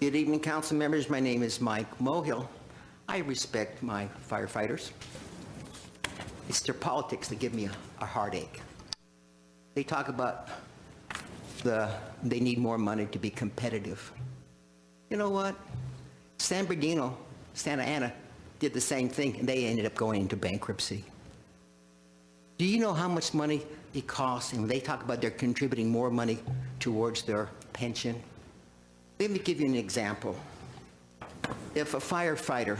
Good evening, council members. My name is Mike Mohill. I respect my firefighters. It's their politics that give me a heartache. They talk about they need more money to be competitive. You know what? San Bernardino, Santa Ana did the same thing, and they ended up going into bankruptcy. Do you know how much money it costs? And they talk about they're contributing more money towards their pension. Let me give you an example. If a firefighter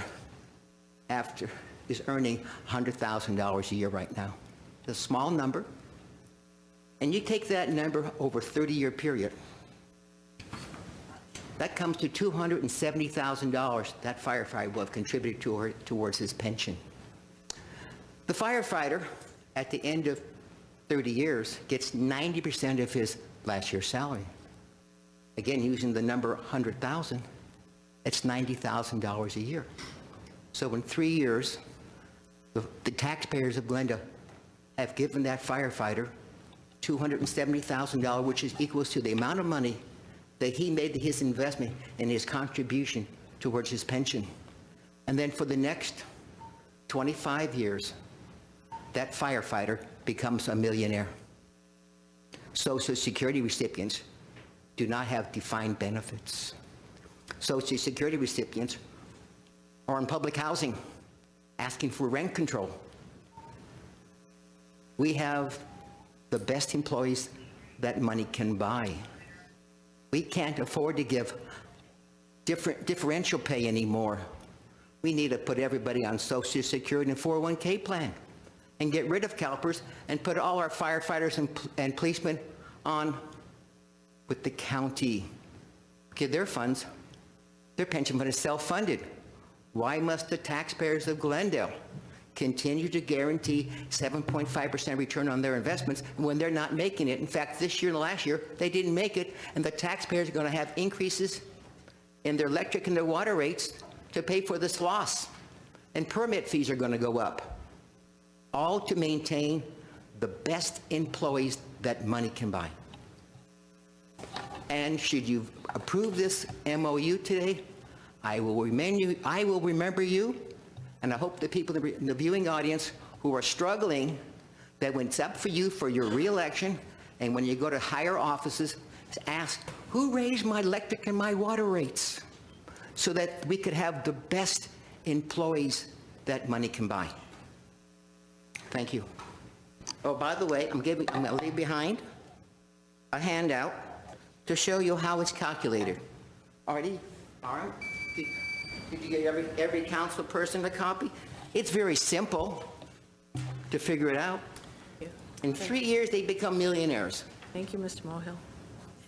is earning $100,000 a year right now, it's a small number, and you take that number over a 30-year period, that comes to $270,000 that firefighter will have contributed towards his pension. The firefighter, at the end of 30 years, gets 90% of his last year's salary. Again, using the number 100,000, it's $90,000 a year. So in 3 years, the taxpayers of Glendale have given that firefighter $270,000, which is equals to the amount of money that he made his investment and his contribution towards his pension. And then for the next 25 years, that firefighter becomes a millionaire. Social Security recipients do not have defined benefits. Social Security recipients are in public housing asking for rent control. We have the best employees that money can buy. We can't afford to give differential pay anymore. We need to put everybody on Social Security and 401k plan and get rid of CALPERS and put all our firefighters and policemen on with the county. Okay, their funds, their pension fund is self-funded. Why must the taxpayers of Glendale continue to guarantee 7.5% return on their investments when they're not making it? In fact, this year and last year, they didn't make it, and the taxpayers are going to have increases in their electric and their water rates to pay for this loss. And permit fees are going to go up, all to maintain the best employees that money can buy. And should you approve this MOU today, I will remember you, and I hope the people in the viewing audience who are struggling, that when it's up for you for your re-election, and when you go to higher offices, ask, who raised my electric and my water rates? So that we could have the best employees that money can buy. Thank you. Oh, by the way, I'm going to leave behind a handout to show you how it's calculated. Artie, Aaron, did you get every council person a copy? It's very simple to figure it out. In 3 years, they become millionaires. Thank you, Mr. Mohill.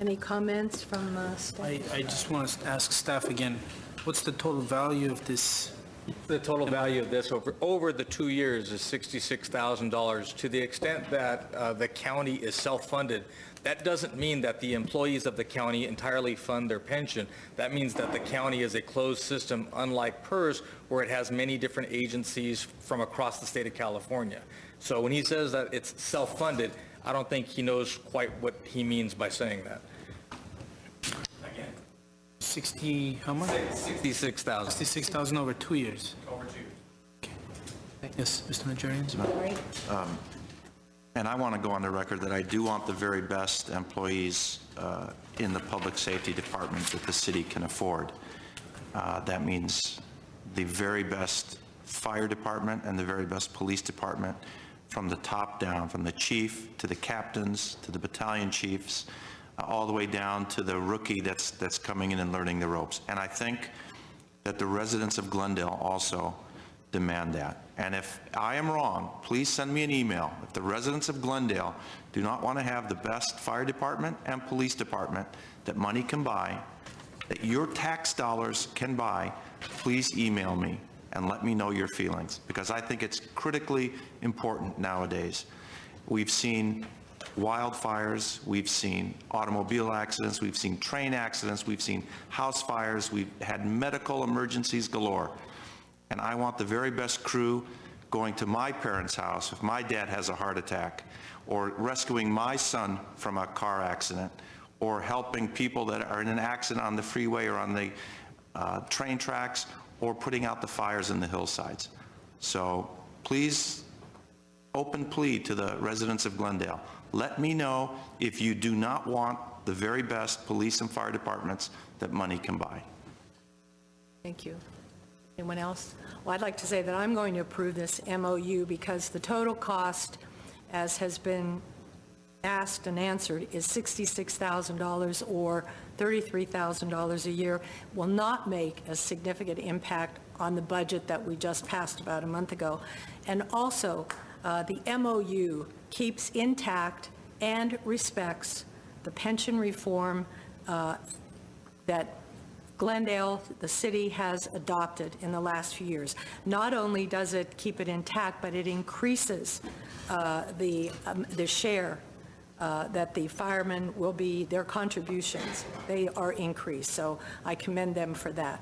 Any comments from staff? I just want to ask staff again, what's the total value of this? The total value of this over the 2 years is $66,000. To the extent that the county is self-funded, that doesn't mean that the employees of the county entirely fund their pension. That means that the county is a closed system, unlike PERS, where it has many different agencies from across the state of California. So when he says that it's self-funded, I don't think he knows quite what he means by saying that. 60, how much? 66,000. 66,000 over 2 years. Over 2 years. Okay. Yes, Mr. Najarian. And I want to go on the record that I do want the very best employees in the public safety department that the city can afford. That means the very best fire department and the very best police department, from the top down, from the chief to the captains to the battalion chiefs, all the way down to the rookie that's coming in and learning the ropes. And I think that the residents of Glendale also demand that. And if I am wrong, please send me an email. If the residents of Glendale do not want to have the best fire department and police department that money can buy, that your tax dollars can buy, please email me and let me know your feelings, because I think it's critically important nowadays. We've seen wildfires, we've seen automobile accidents, we've seen train accidents, we've seen house fires, we've had medical emergencies galore. And I want the very best crew going to my parents' house if my dad has a heart attack, or rescuing my son from a car accident, or helping people that are in an accident on the freeway or on the train tracks, or putting out the fires in the hillsides. So please, open plea to the residents of Glendale. Let me know if you do not want the very best police and fire departments that money can buy. Thank you. Anyone else? Well, I'd like to say that I'm going to approve this MOU because the total cost, as has been asked and answered, is $66,000 or $33,000 a year, will not make a significant impact on the budget that we just passed about a month ago. And also, the MOU keeps intact and respects the pension reform that Glendale, the city, has adopted in the last few years. Not only does it keep it intact, but it increases the share that the firemen will be, their contributions, they are increased. So I commend them for that.